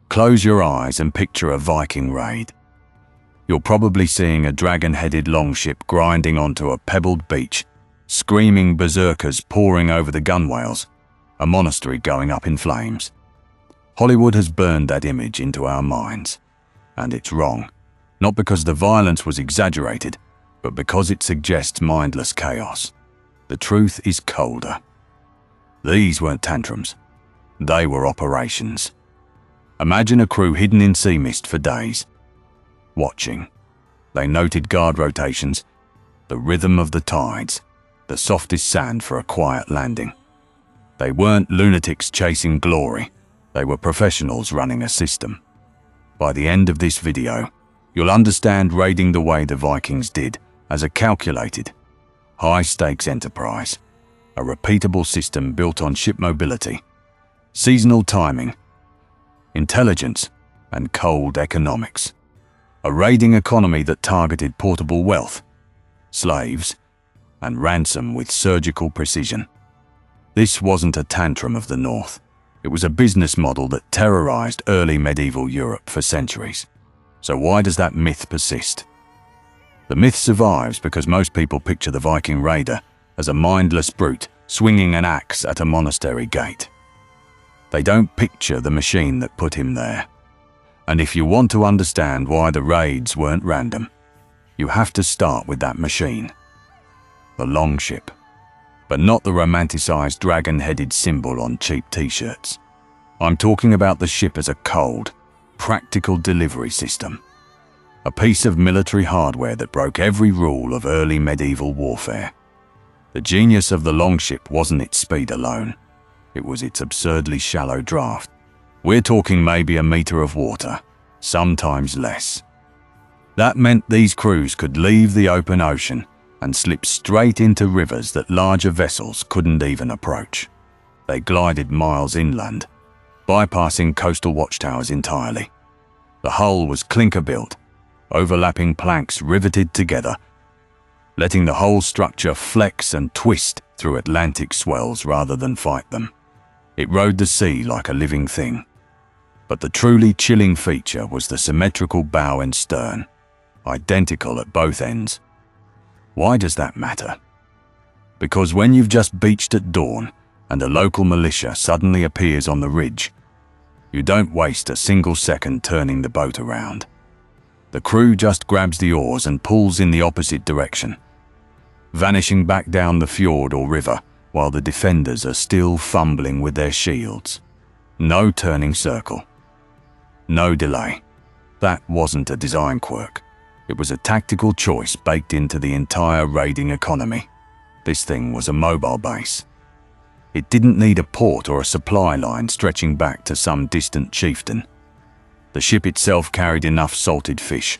Close your eyes and picture a Viking raid. You're probably seeing a dragon-headed longship grinding onto a pebbled beach, screaming berserkers pouring over the gunwales, a monastery going up in flames. Hollywood has burned that image into our minds. And it's wrong. Not because the violence was exaggerated, but because it suggests mindless chaos. The truth is colder. These weren't tantrums. They were operations. Imagine a crew hidden in sea mist for days, watching. They noted guard rotations, the rhythm of the tides, the softest sand for a quiet landing. They weren't lunatics chasing glory. They were professionals running a system. By the end of this video, you'll understand raiding the way the Vikings did as a calculated, high-stakes enterprise, a repeatable system built on ship mobility, seasonal timing, intelligence, and cold economics. A raiding economy that targeted portable wealth, slaves, and ransom with surgical precision. This wasn't a tantrum of the North. It was a business model that terrorized early medieval Europe for centuries. So why does that myth persist? The myth survives because most people picture the Viking raider as a mindless brute swinging an axe at a monastery gate. They don't picture the machine that put him there. And if you want to understand why the raids weren't random, you have to start with that machine. The Longship. But not the romanticized dragon-headed symbol on cheap t-shirts. I'm talking about the ship as a cold, practical delivery system. A piece of military hardware that broke every rule of early medieval warfare. The genius of the Longship wasn't its speed alone. It was its absurdly shallow draft. We're talking maybe a meter of water, sometimes less. That meant these crews could leave the open ocean and slip straight into rivers that larger vessels couldn't even approach. They glided miles inland, bypassing coastal watchtowers entirely. The hull was clinker-built, overlapping planks riveted together, letting the whole structure flex and twist through Atlantic swells rather than fight them. It rode the sea like a living thing. But the truly chilling feature was the symmetrical bow and stern, identical at both ends. Why does that matter? Because when you've just beached at dawn and a local militia suddenly appears on the ridge, you don't waste a single second turning the boat around. The crew just grabs the oars and pulls in the opposite direction, vanishing back down the fjord or river while the defenders are still fumbling with their shields. No turning circle. No delay. That wasn't a design quirk. It was a tactical choice baked into the entire raiding economy. This thing was a mobile base. It didn't need a port or a supply line stretching back to some distant chieftain. The ship itself carried enough salted fish,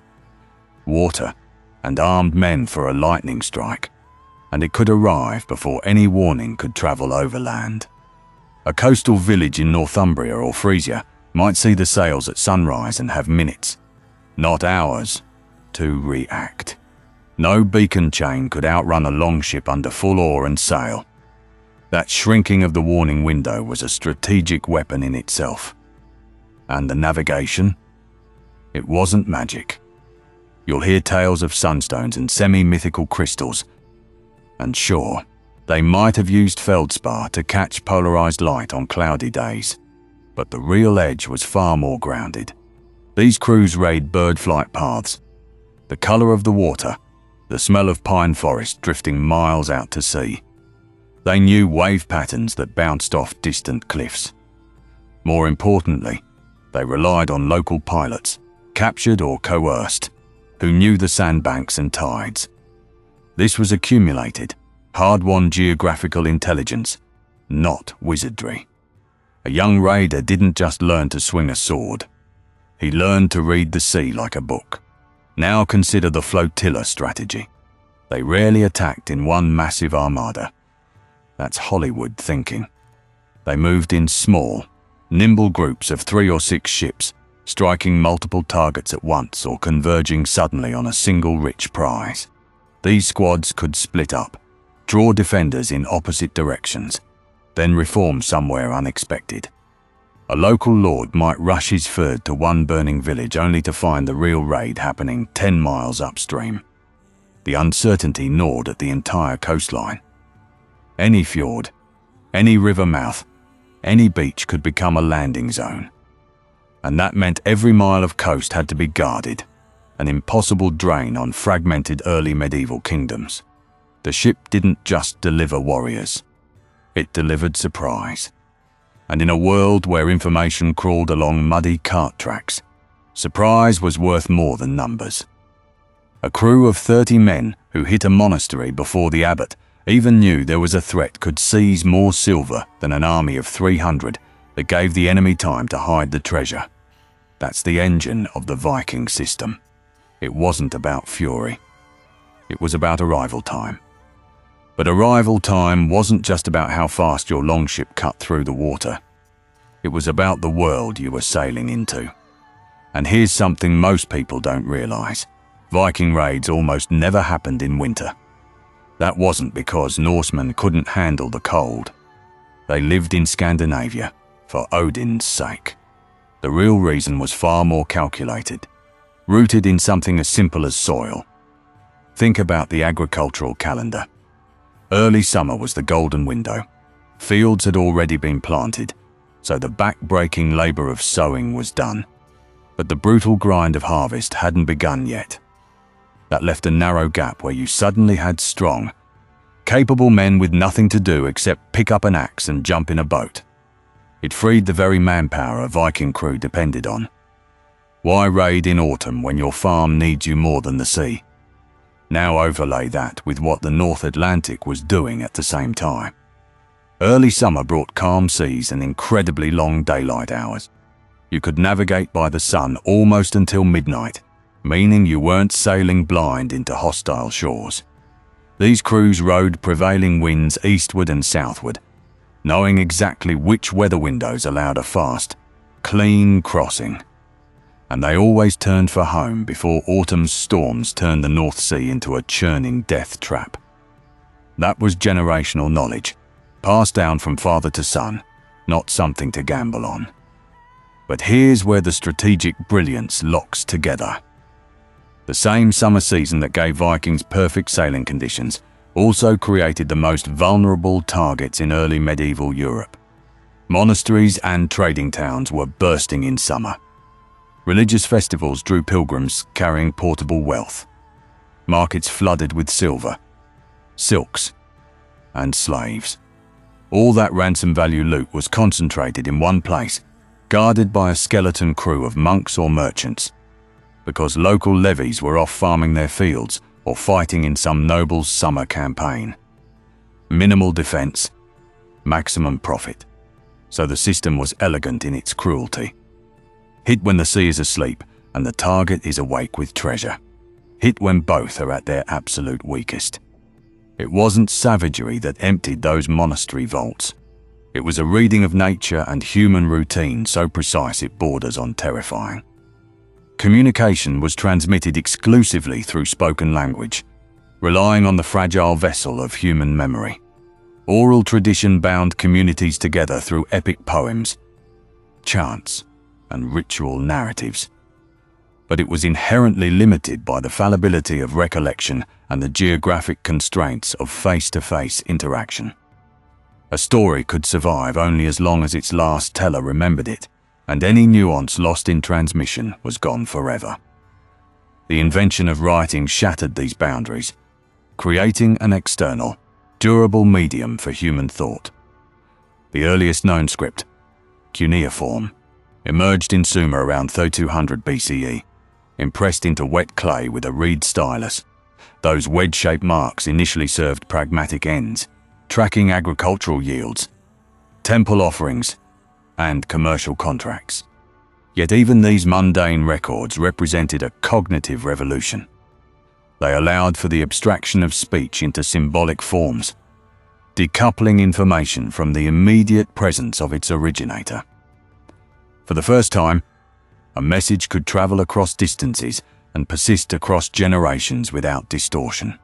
water, and armed men for a lightning strike, and it could arrive before any warning could travel overland. A coastal village in Northumbria or Frisia might see the sails at sunrise and have minutes, not hours, to react. No beacon chain could outrun a longship under full oar and sail. That shrinking of the warning window was a strategic weapon in itself. And the navigation? It wasn't magic. You'll hear tales of sunstones and semi-mythical crystals. And sure, they might have used feldspar to catch polarized light on cloudy days. But the real edge was far more grounded. These crews raid bird flight paths, the color of the water, the smell of pine forest drifting miles out to sea. They knew wave patterns that bounced off distant cliffs. More importantly, they relied on local pilots, captured or coerced, who knew the sandbanks and tides. This was accumulated, hard-won geographical intelligence, not wizardry. A young raider didn't just learn to swing a sword. He learned to read the sea like a book. Now consider the flotilla strategy. They rarely attacked in one massive armada. That's Hollywood thinking. They moved in small, nimble groups of 3 or 6 ships, striking multiple targets at once or converging suddenly on a single rich prize. These squads could split up, draw defenders in opposite directions, then reform somewhere unexpected. A local lord might rush his third to one burning village only to find the real raid happening 10 miles upstream. The uncertainty gnawed at the entire coastline. Any fjord, any river mouth, any beach could become a landing zone. And that meant every mile of coast had to be guarded, an impossible drain on fragmented early medieval kingdoms. The ship didn't just deliver warriors, it delivered surprise. And in a world where information crawled along muddy cart tracks, surprise was worth more than numbers. A crew of 30 men who hit a monastery before the abbot even knew there was a threat could seize more silver than an army of 300 that gave the enemy time to hide the treasure. That's the engine of the Viking system. It wasn't about fury. It was about arrival time. But arrival time wasn't just about how fast your longship cut through the water. It was about the world you were sailing into. And here's something most people don't realize. Viking raids almost never happened in winter. That wasn't because Norsemen couldn't handle the cold. They lived in Scandinavia for Odin's sake. The real reason was far more calculated, rooted in something as simple as soil. Think about the agricultural calendar. Early summer was the golden window. Fields had already been planted, so the back-breaking labor of sowing was done. But the brutal grind of harvest hadn't begun yet. That left a narrow gap where you suddenly had strong, capable men with nothing to do except pick up an axe and jump in a boat. It freed the very manpower a Viking crew depended on. Why raid in autumn when your farm needs you more than the sea? Now overlay that with what the North Atlantic was doing at the same time. Early summer brought calm seas and incredibly long daylight hours. You could navigate by the sun almost until midnight, meaning you weren't sailing blind into hostile shores. These crews rode prevailing winds eastward and southward, knowing exactly which weather windows allowed a fast, clean crossing. And they always turned for home before autumn's storms turned the North Sea into a churning death trap. That was generational knowledge, passed down from father to son, not something to gamble on. But here's where the strategic brilliance locks together. The same summer season that gave Vikings perfect sailing conditions also created the most vulnerable targets in early medieval Europe. Monasteries and trading towns were bursting in summer. Religious festivals drew pilgrims carrying portable wealth. Markets flooded with silver, silks, and slaves. All that ransom value loot was concentrated in one place, guarded by a skeleton crew of monks or merchants, because local levies were off farming their fields or fighting in some noble's summer campaign. Minimal defense, maximum profit. So the system was elegant in its cruelty. Hit when the sea is asleep and the target is awake with treasure. Hit when both are at their absolute weakest. It wasn't savagery that emptied those monastery vaults. It was a reading of nature and human routine so precise it borders on terrifying. Communication was transmitted exclusively through spoken language, relying on the fragile vessel of human memory. Oral tradition bound communities together through epic poems, chants, and ritual narratives. But it was inherently limited by the fallibility of recollection and the geographic constraints of face-to-face interaction. A story could survive only as long as its last teller remembered it, and any nuance lost in transmission was gone forever. The invention of writing shattered these boundaries, creating an external, durable medium for human thought. The earliest known script, cuneiform, emerged in Sumer around 3200 BCE, impressed into wet clay with a reed stylus. Those wedge-shaped marks initially served pragmatic ends, tracking agricultural yields, temple offerings, and commercial contracts. Yet even these mundane records represented a cognitive revolution. They allowed for the abstraction of speech into symbolic forms, decoupling information from the immediate presence of its originator. For the first time, a message could travel across distances and persist across generations without distortion.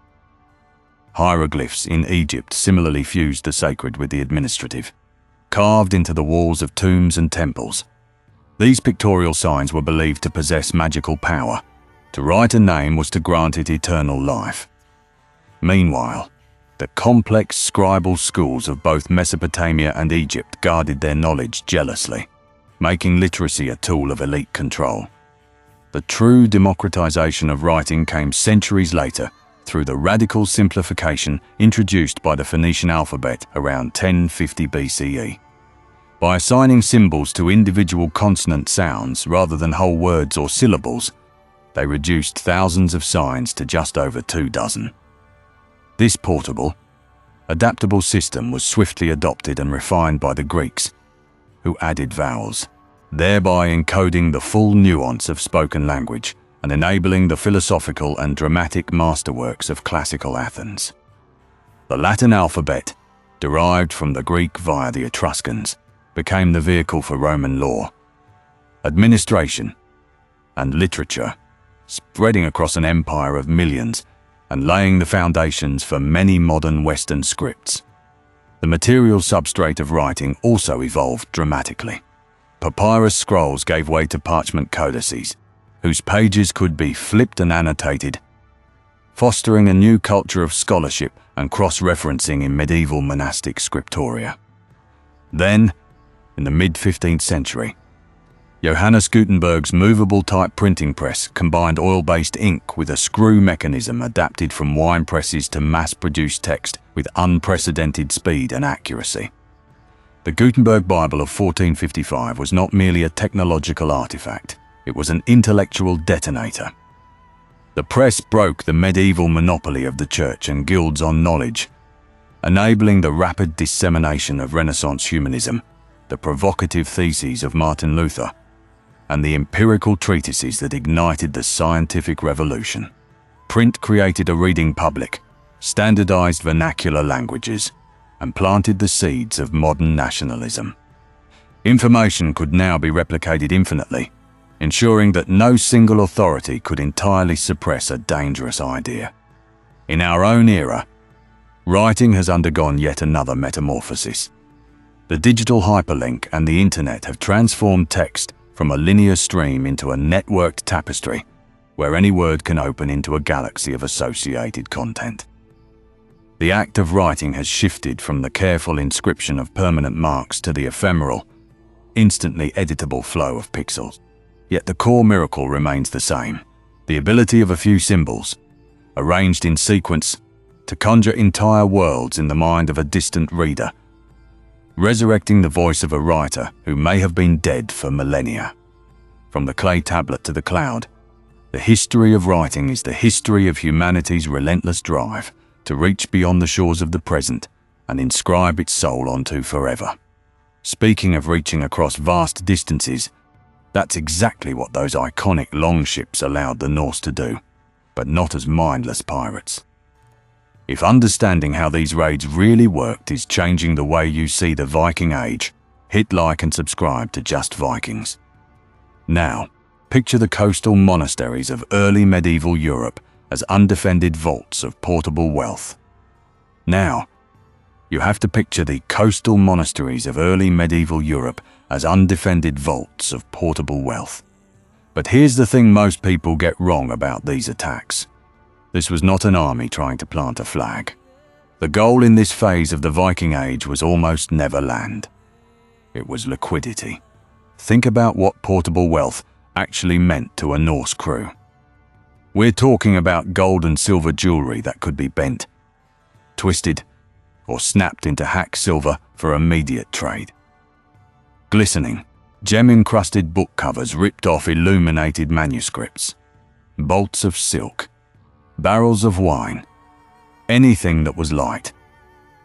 Hieroglyphs in Egypt similarly fused the sacred with the administrative. carved into the walls of tombs and temples. These pictorial signs were believed to possess magical power. To write a name was to grant it eternal life. Meanwhile, the complex scribal schools of both Mesopotamia and Egypt guarded their knowledge jealously, making literacy a tool of elite control. The true democratization of writing came centuries later through the radical simplification introduced by the Phoenician alphabet around 1050 BCE. By assigning symbols to individual consonant sounds rather than whole words or syllables, they reduced thousands of signs to just over 24. This portable, adaptable system was swiftly adopted and refined by the Greeks, who added vowels, thereby encoding the full nuance of spoken language and enabling the philosophical and dramatic masterworks of classical Athens. The Latin alphabet, derived from the Greek via the Etruscans, became the vehicle for Roman law, administration, and literature, spreading across an empire of millions and laying the foundations for many modern Western scripts. The material substrate of writing also evolved dramatically. Papyrus scrolls gave way to parchment codices, whose pages could be flipped and annotated, fostering a new culture of scholarship and cross-referencing in medieval monastic scriptoria. Then, in the mid-15th century, Johannes Gutenberg's movable type printing press combined oil-based ink with a screw mechanism adapted from wine presses to mass-produce text with unprecedented speed and accuracy. The Gutenberg Bible of 1455 was not merely a technological artifact, it was an intellectual detonator. The press broke the medieval monopoly of the church and guilds on knowledge, enabling the rapid dissemination of Renaissance humanism, the provocative theses of Martin Luther, and the empirical treatises that ignited the scientific revolution. Print created a reading public, standardized vernacular languages, and planted the seeds of modern nationalism. Information could now be replicated infinitely, ensuring that no single authority could entirely suppress a dangerous idea. In our own era, writing has undergone yet another metamorphosis. The digital hyperlink and the internet have transformed text from a linear stream into a networked tapestry, where any word can open into a galaxy of associated content. The act of writing has shifted from the careful inscription of permanent marks to the ephemeral, instantly editable flow of pixels. Yet the core miracle remains the same, the ability of a few symbols, arranged in sequence, to conjure entire worlds in the mind of a distant reader, resurrecting the voice of a writer who may have been dead for millennia. From the clay tablet to the cloud, the history of writing is the history of humanity's relentless drive to reach beyond the shores of the present and inscribe its soul onto forever. Speaking of reaching across vast distances, that's exactly what those iconic longships allowed the Norse to do, but not as mindless pirates. If understanding how these raids really worked is changing the way you see the Viking Age, hit like and subscribe to Just Vikings. Now, picture the coastal monasteries of early medieval Europe as undefended vaults of portable wealth. Now, you have to picture the coastal monasteries of early medieval Europe as undefended vaults of portable wealth. But here's the thing most people get wrong about these attacks. This was not an army trying to plant a flag. The goal in this phase of the Viking Age was almost never land. It was liquidity. Think about what portable wealth actually meant to a Norse crew. We're talking about gold and silver jewelry that could be bent, twisted, or snapped into hack silver for immediate trade. Glistening, gem-encrusted book covers ripped off illuminated manuscripts, bolts of silk, barrels of wine, anything that was light,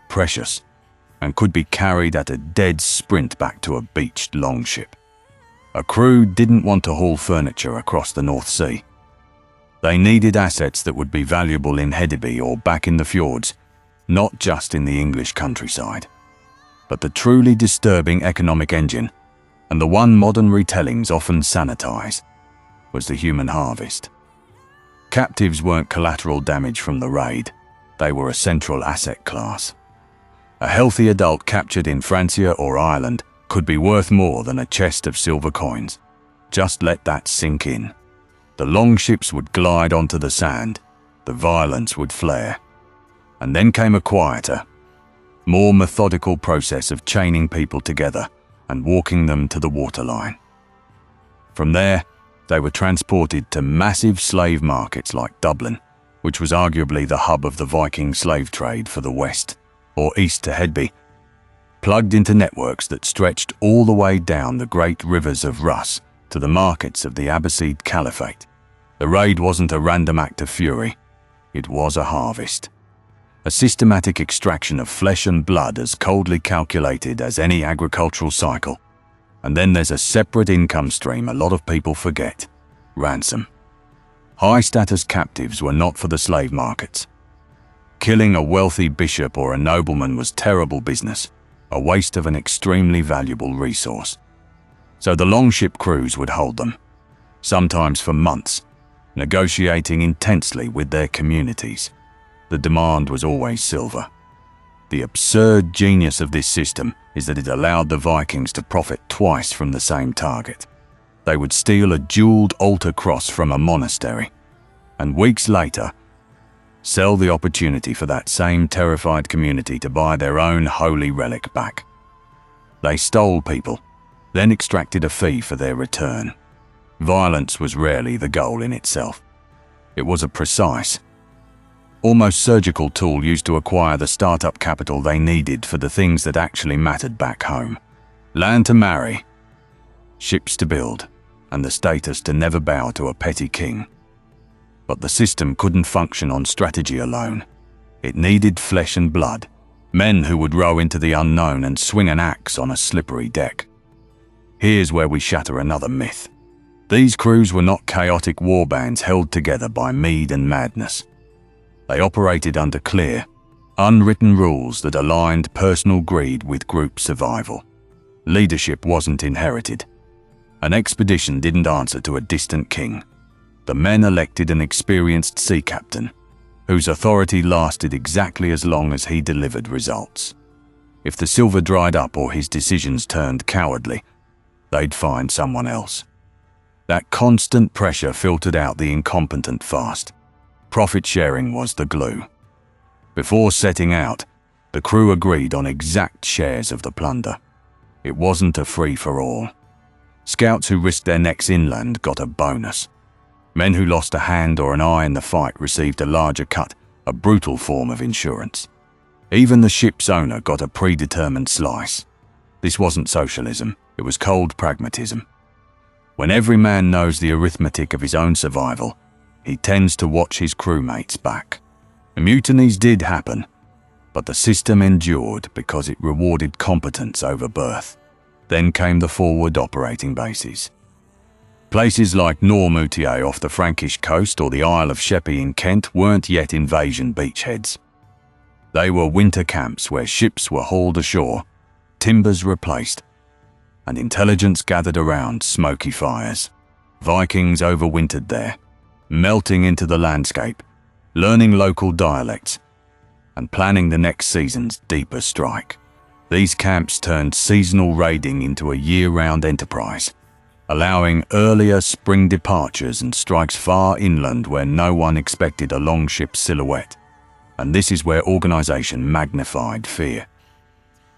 precious, and could be carried at a dead sprint back to a beached longship. A crew didn't want to haul furniture across the North Sea. They needed assets that would be valuable in Hedeby or back in the fjords, not just in the English countryside. But the truly disturbing economic engine, and the one modern retellings often sanitize, was the human harvest. Captives weren't collateral damage from the raid, they were a central asset class. A healthy adult captured in Francia or Ireland could be worth more than a chest of silver coins. Just let that sink in. The longships would glide onto the sand, the violence would flare. And then came a quieter, more methodical process of chaining people together and walking them to the waterline. From there, they were transported to massive slave markets like Dublin, which was arguably the hub of the Viking slave trade for the west, or east to Hedby, plugged into networks that stretched all the way down the great rivers of Rus to the markets of the Abbasid Caliphate. The raid wasn't a random act of fury, it was a harvest. A systematic extraction of flesh and blood as coldly calculated as any agricultural cycle. And then there's a separate income stream a lot of people forget: ransom. High-status captives were not for the slave markets. Killing a wealthy bishop or a nobleman was terrible business, a waste of an extremely valuable resource. So the longship crews would hold them, sometimes for months, negotiating intensely with their communities. The demand was always silver. The absurd genius of this system is that it allowed the Vikings to profit twice from the same target. They would steal a jeweled altar cross from a monastery, and weeks later, sell the opportunity for that same terrified community to buy their own holy relic back. They stole people, then extracted a fee for their return. Violence was rarely the goal in itself. It was a precise, almost surgical tool used to acquire the startup capital they needed for the things that actually mattered back home. Land to marry, ships to build, and the status to never bow to a petty king. But the system couldn't function on strategy alone. It needed flesh and blood, men who would row into the unknown and swing an axe on a slippery deck. Here's where we shatter another myth. These crews were not chaotic warbands held together by mead and madness. They operated under clear, unwritten rules that aligned personal greed with group survival. Leadership wasn't inherited. An expedition didn't answer to a distant king. The men elected an experienced sea captain, whose authority lasted exactly as long as he delivered results. If the silver dried up or his decisions turned cowardly, they'd find someone else. That constant pressure filtered out the incompetent fast. Profit sharing was the glue. Before setting out, the crew agreed on exact shares of the plunder. It wasn't a free-for-all. Scouts who risked their necks inland got a bonus. Men who lost a hand or an eye in the fight received a larger cut, a brutal form of insurance. Even the ship's owner got a predetermined slice. This wasn't socialism, it was cold pragmatism. When every man knows the arithmetic of his own survival, he tends to watch his crewmates back. Mutinies did happen, but the system endured because it rewarded competence over birth. Then came the forward operating bases. Places like Noirmoutier off the Frankish coast or the Isle of Sheppey in Kent weren't yet invasion beachheads. They were winter camps where ships were hauled ashore, timbers replaced, and intelligence gathered around smoky fires. Vikings overwintered there, melting into the landscape, learning local dialects, and planning the next season's deeper strike. These camps turned seasonal raiding into a year-round enterprise, allowing earlier spring departures and strikes far inland where no one expected a longship silhouette. And this is where organization magnified fear.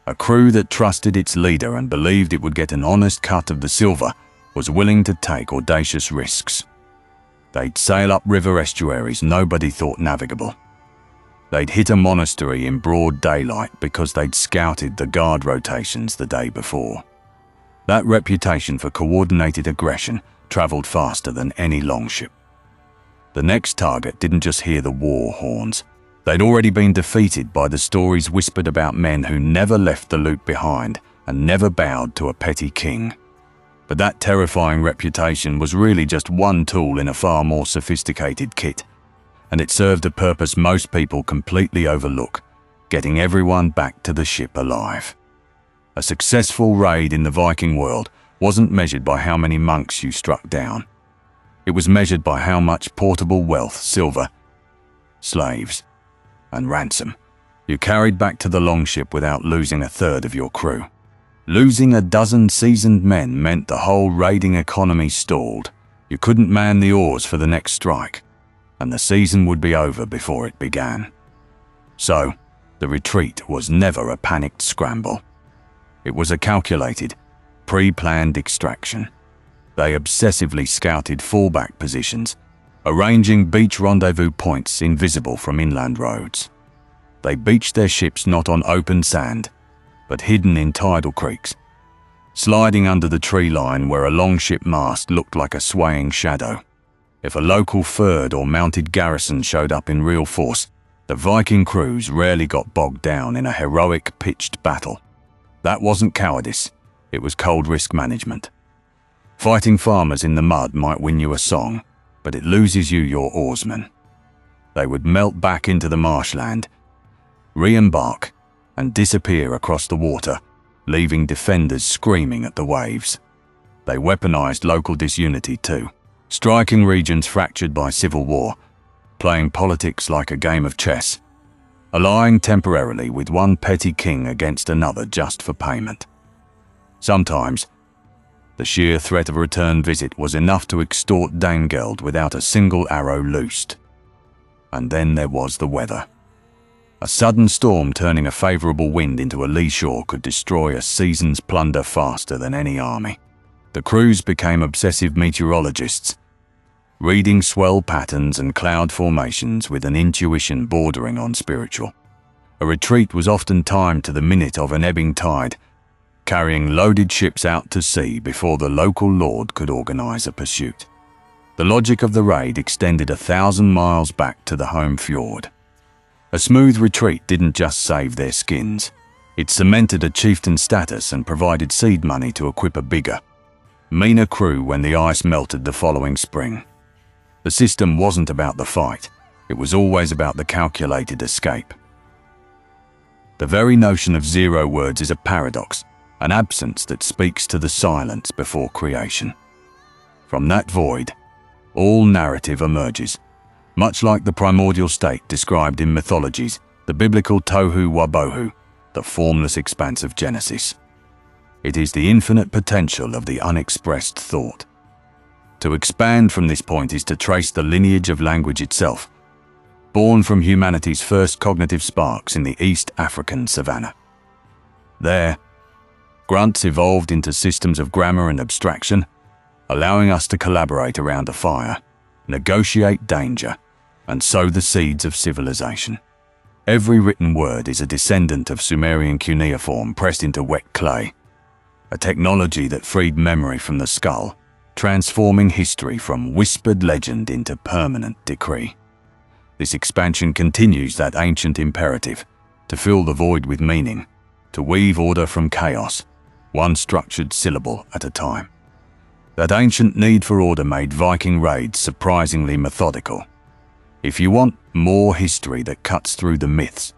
A crew that trusted its leader and believed it would get an honest cut of the silver was willing to take audacious risks. They'd sail up river estuaries nobody thought navigable. They'd hit a monastery in broad daylight because they'd scouted the guard rotations the day before. That reputation for coordinated aggression traveled faster than any longship. The next target didn't just hear the war horns. They'd already been defeated by the stories whispered about men who never left the loot behind and never bowed to a petty king. But that terrifying reputation was really just one tool in a far more sophisticated kit, and it served a purpose most people completely overlook: getting everyone back to the ship alive. A successful raid in the Viking world wasn't measured by how many monks you struck down. It was measured by how much portable wealth, silver, slaves, and ransom You carried back to the Longship without losing a third of your crew. Losing a dozen seasoned men meant the whole raiding economy stalled. You couldn't man the oars for the next strike, and the season would be over before it began. So, the retreat was never a panicked scramble. It was a calculated, pre-planned extraction. They obsessively scouted fallback positions, arranging beach rendezvous points invisible from inland roads. They beached their ships not on open sand, but hidden in tidal creeks, sliding under the tree line where a longship mast looked like a swaying shadow. If a local furred or mounted garrison showed up in real force, the Viking crews rarely got bogged down in a heroic pitched battle. That wasn't cowardice, it was cold risk management. Fighting farmers in the mud might win you a song, but it loses you your oarsmen. They would melt back into the marshland, re-embark, and disappear across the water, leaving defenders screaming at the waves. They weaponized local disunity too, striking regions fractured by civil war, playing politics like a game of chess, allying temporarily with one petty king against another just for payment. Sometimes, the sheer threat of a return visit was enough to extort Danegeld without a single arrow loosed. And then there was the weather. A sudden storm turning a favorable wind into a lee shore could destroy a season's plunder faster than any army. The crews became obsessive meteorologists, reading swell patterns and cloud formations with an intuition bordering on spiritual. A retreat was often timed to the minute of an ebbing tide, carrying loaded ships out to sea before the local lord could organize a pursuit. The logic of the raid extended 1,000 miles back to the home fjord. A smooth retreat didn't just save their skins. It cemented a chieftain status and provided seed money to equip a bigger, meaner crew when the ice melted the following spring. The system wasn't about the fight. It was always about the calculated escape. The very notion of 0 words is a paradox, an absence that speaks to the silence before creation. From that void, all narrative emerges, much like the primordial state described in mythologies, the biblical tohu wabohu, the formless expanse of Genesis. It is the infinite potential of the unexpressed thought. To expand from this point is to trace the lineage of language itself, born from humanity's first cognitive sparks in the East African savanna. There, grunts evolved into systems of grammar and abstraction, allowing us to collaborate around a fire, negotiate danger, and sow the seeds of civilization. Every written word is a descendant of Sumerian cuneiform pressed into wet clay, a technology that freed memory from the skull, transforming history from whispered legend into permanent decree. This expansion continues that ancient imperative, to fill the void with meaning, to weave order from chaos, one structured syllable at a time. That ancient need for order made Viking raids surprisingly methodical. If you want more history that cuts through the myths,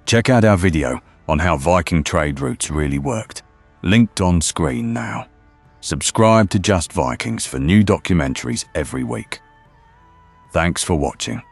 check out our video on how Viking trade routes really worked, linked on screen now. Subscribe to Just Vikings for new documentaries every week. Thanks for watching.